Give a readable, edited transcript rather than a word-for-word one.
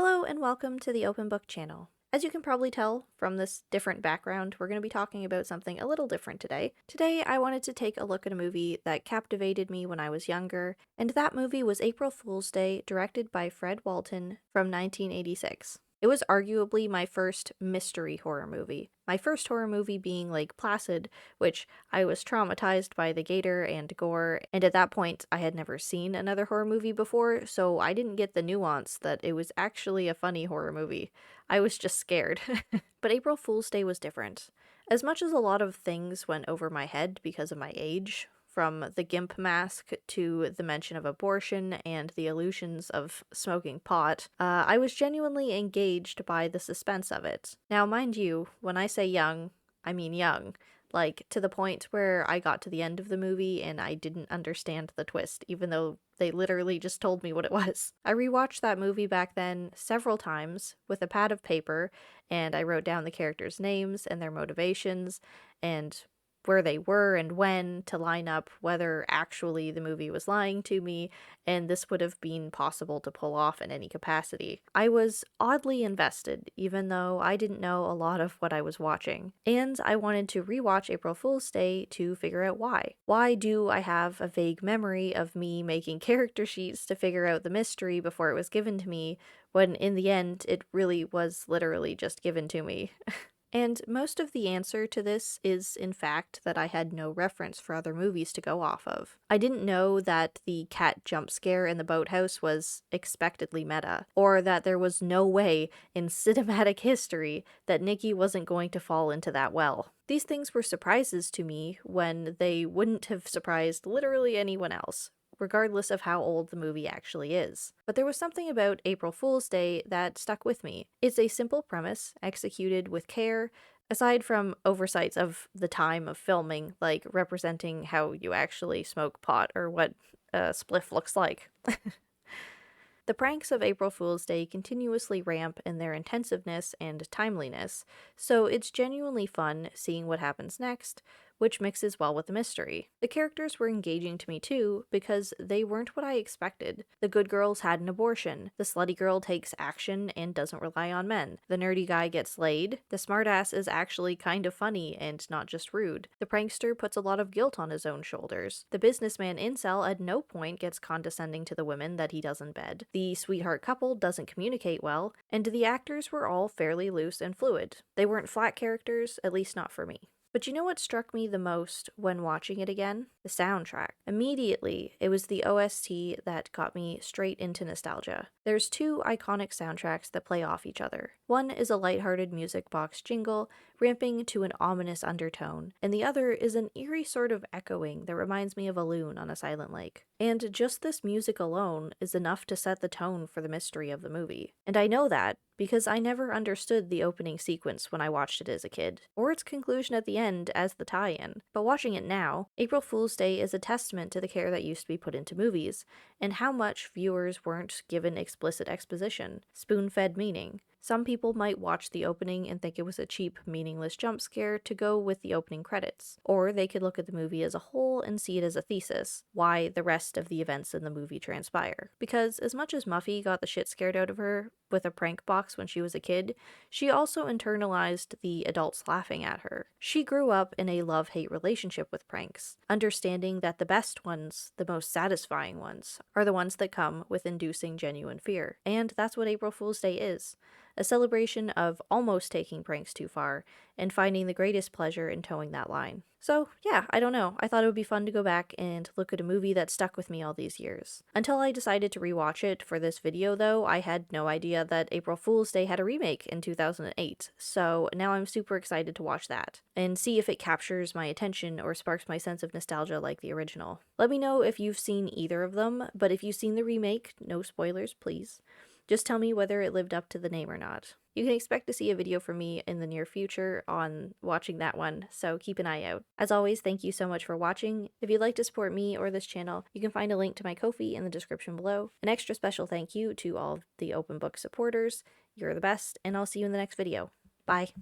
Hello and welcome to the Open Book channel. As you can probably tell from this different background, we're going to be talking about something a little different today. Today, I wanted to take a look at a movie that captivated me when I was younger, and that movie was April Fool's Day, directed by Fred Walton from 1986. It was arguably my first mystery horror movie. My first horror movie being Lake Placid, which I was traumatized by the gator and gore, and at that point I had never seen another horror movie before, so I didn't get the nuance that it was actually a funny horror movie. I was just scared. But April Fool's Day was different. As much as a lot of things went over my head because of my age, from the gimp mask to the mention of abortion and the illusions of smoking pot, I was genuinely engaged by the suspense of it. Now, mind you, when I say young, I mean young. Like, to the point where I got to the end of the movie and I didn't understand the twist, even though they literally just told me what it was. I rewatched that movie back then several times with a pad of paper, and I wrote down the characters' names and their motivations, and where they were and when to line up whether actually the movie was lying to me, and this would have been possible to pull off in any capacity. I was oddly invested, even though I didn't know a lot of what I was watching, and I wanted to rewatch April Fool's Day to figure out why. Why do I have a vague memory of me making character sheets to figure out the mystery before it was given to me, when in the end it really was literally just given to me? And most of the answer to this is, in fact, that I had no reference for other movies to go off of. I didn't know that the cat jump scare in the boathouse was expectedly meta, or that there was no way in cinematic history that Nikki wasn't going to fall into that well. These things were surprises to me when they wouldn't have surprised literally anyone else, regardless of how old the movie actually is. But there was something about April Fool's Day that stuck with me. It's a simple premise, executed with care, aside from oversights of the time of filming, like representing how you actually smoke pot or what a spliff looks like. The pranks of April Fool's Day continuously ramp in their intensiveness and timeliness, so it's genuinely fun seeing what happens next, which mixes well with the mystery. The characters were engaging to me too, because they weren't what I expected. The good girls had an abortion, the slutty girl takes action and doesn't rely on men, the nerdy guy gets laid, the smartass is actually kind of funny and not just rude, the prankster puts a lot of guilt on his own shoulders, the businessman incel at no point gets condescending to the women that he does in bed, the sweetheart couple doesn't communicate well, and the actors were all fairly loose and fluid. They weren't flat characters, at least not for me. But you know what struck me the most when watching it again? The soundtrack. Immediately, it was the OST that got me straight into nostalgia. There's two iconic soundtracks that play off each other. One is a lighthearted music box jingle, ramping to an ominous undertone, and the other is an eerie sort of echoing that reminds me of a loon on a silent lake. And just this music alone is enough to set the tone for the mystery of the movie. And I know that because I never understood the opening sequence when I watched it as a kid, or its conclusion at the end as the tie-in. But watching it now, April Fool's Day is a testament to the care that used to be put into movies, and how much viewers weren't given explicit exposition, spoon-fed meaning. Some people might watch the opening and think it was a cheap, meaningless jump scare to go with the opening credits. Or they could look at the movie as a whole and see it as a thesis, why the rest of the events in the movie transpire. Because as much as Muffy got the shit scared out of her with a prank box when she was a kid, she also internalized the adults laughing at her. She grew up in a love-hate relationship with pranks, understanding that the best ones, the most satisfying ones, are the ones that come with inducing genuine fear. And that's what April Fool's Day is. A celebration of almost taking pranks too far, and finding the greatest pleasure in towing that line. So yeah, I don't know, I thought it would be fun to go back and look at a movie that stuck with me all these years. Until I decided to rewatch it for this video though, I had no idea that April Fool's Day had a remake in 2008, so now I'm super excited to watch that, and see if it captures my attention or sparks my sense of nostalgia like the original. Let me know if you've seen either of them, but if you've seen the remake, no spoilers please. Just tell me whether it lived up to the name or not. You can expect to see a video from me in the near future on watching that one, so keep an eye out. As always, thank you so much for watching. If you'd like to support me or this channel, you can find a link to my Ko-fi in the description below. An extra special thank you to all of the Open Book supporters. You're the best, and I'll see you in the next video. Bye.